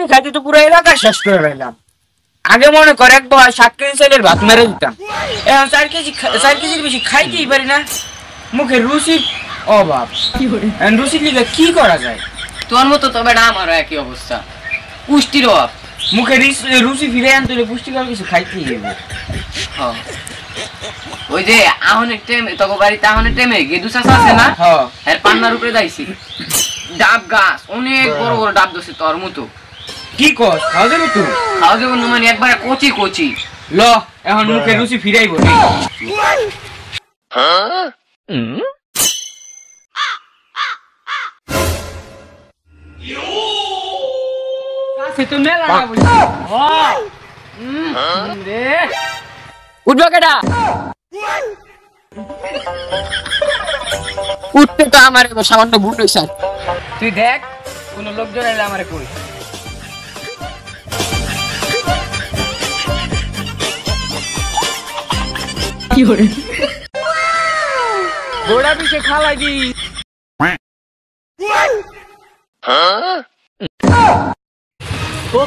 খাইতে খাইতে তো পুরো এলাকা শেষ করে ফেললাম। আগে মনে করে একবার 7 কেজি চালের ভাত মেরে দিতাম, এখন 4 কেজির বেশি খাইতেই পারি না। মুখে রুচির অভাব, রুচির লিগে কি করা যায়? তোর মতো তো বেটা আমারও একই অবস্থা, পুষ্টির অভাব। মুখে রুচি ফিরে আনতে হলে পুষ্টিকর কিছু খাইতেই হবে। ওই যে আহনের টেমে তোকে বাড়িতে আহনের টেমে গেদু চাষা আছে না, এর পান্নার উপরে যাইছি ডাব গাছ, অনেক বড় বড় ডাব ধরছে তোর মতো। কি কস? খাওয়া যাবে তো? খাওয়া যাবে না মানে একবারে কচি কচি। ল এখন মুখে রুচি ফিরাইব। উঠবো কেটা? উঠতে তো আমার সামান্য ভুল হয়েছে। তুই দেখ কোন লোকজন এলে আমারে কই। কি করে গোড়া পিছে খালাই দি।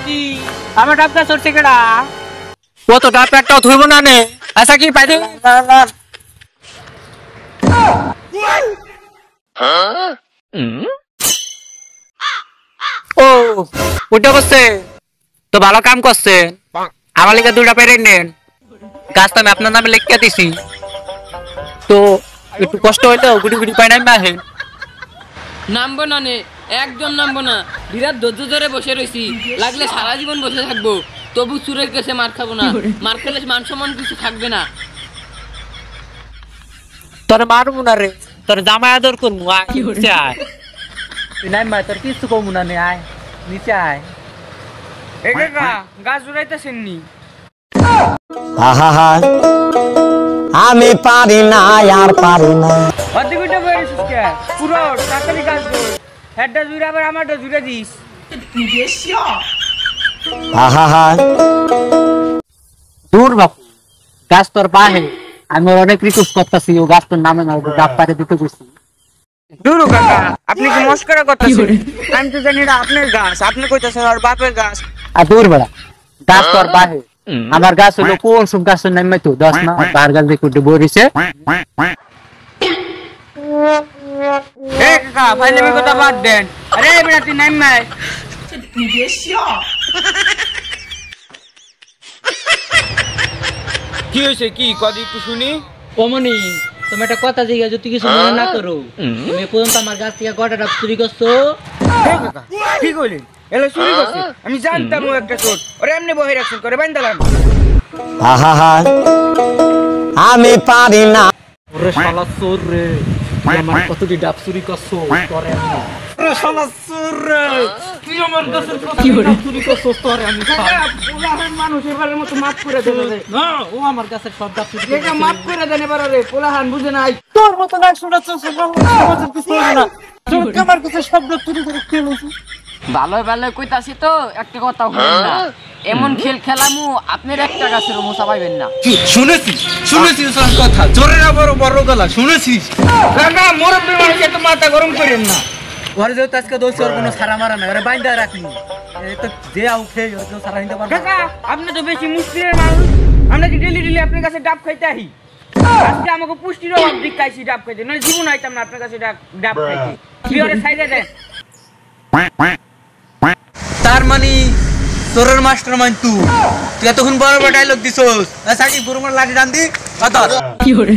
কি আমার ডাবটা চড়ছে কেডা? কত ডাব একটাও ধরব না নে। আচ্ছা কি পাইতে ও ওটা বসছে তো ভালো কাম করছে। আমার লিগে 2টা পেরে নেন, গাছটা আমি আপনার নামে লিখে দিছি। তো একটু কষ্ট হইলো গুটি গুটি পাই না হে নামবো না নে, একদম নামবো না। বিরাট ধৈর্য ধরে বসে রয়েছি, লাগলে সারা জীবন বসে থাকবো, তবু চুরের কাছে মার খাবো না। মার খেলে মান সম্মান কিছু থাকবে না। তোর মারবো না রে, তোর জামাই আদর করবো। আয় নিচে আয়। নাই মা তোর কিছু কমু না নে, আয় নিচে আয়। গাছ জুড়াইতেছেন নি? আমি পারি না আর পারি না। অর্ধেকটা বেরিয়েছিস কে? পুরো তাড়াতাড়ি গাছ জোর, হেডটা জুড়ে আবার আমারটা জুড়ে দিস। দূর বাপু, গাছ তোর বাহে। আমি অনেক রিকোয়েস্ট করতেছি, ও গাছ তোর নামে না, ডাব পারে দিতে গেছি। দূর কাকা, আপনি কি মস্করা করতেছেন? আমি তো জানি না আপনার গাছ, আপনি কইতাছেন আর বাপের গাছ। আর দূর বেড়া, গাছ তোর বাহে। আমার গাছ হলো কোন সব গাছের নামে তো 10 না, তার গাছ দেখে বরিছে। এ কাকা ফাইলে কথা বাদ দেন। আরে বেটা তুই নাম নাই। কি হয়েছে? কি কদি একটু শুনি। কমনি তুমি একটা কথা জিজ্ঞাসা, যদি কিছু মনে না করো, তুমি পর্যন্ত আমার গাছ থেকে কটা ডাব চুরি করছো? কি কইলেন? এলো চুরি করছে? আমি জানতাম ও একটা চোর। ওরে এমনি বহে রাখছেন করে বাইন্দালাম। আমি পারি না। ওরে শালা চোর রে, তুই আমার কতটি ডাব চুরি করছো? তোরে আমি ওরে শালা চোর রে, তুই আমার গাছের কতটি ডাব চুরি করছো? তোরে আমি পোলাহান মানুষ এবারের মতো মাফ করে দেন রে। না, ও আমার গাছের সব ডাব চুরি এটা মাফ করে দেন এবারে রে। পোলাহান বুঝে নাই। তোর মতো না শোনাচ্ছ সমাজের কিছু হবে না। তোর আমার কাছে সব ডাব চুরি করে খেয়েছি। ভালো ভালো কইতাছি তো, একটা কথা বলেন না। এমন খেল খেলামু আপনার একটা গাছের মোছা পাইবেন না। শুনেছিস সব কথা? জোরের বড় বড় গলা শুনেছিস? কাকা মুরব্বি মানুষ এত মাথা গরম করেন না। ওরে যেহেতু আজকে দোষ ওর কোনো সারা মারা নাই, ওরে বাইন্দা রাখনি। এই তো যে উঠে ওর কেউ সারা নিতে পারবে। কাকা আপনি তো বেশি মুশকিলের মানুষ। আমরা কি ডেলি ডেলি আপনার কাছে ডাব খাইতে আহি? আজকে আমাকে পুষ্টির অভাব দিকাইছি ডাব খাইতে, নয় জীবন আইতাম না আপনার কাছে ডাব খাইতে। কি ওরে সাইডে দেন। তার মানে তোরের মাস্টার মাইন তুই এতক্ষণ বড় বড় ডায়লগ দিছস। সাকি গরুমার লাঠি টান দি। কি করে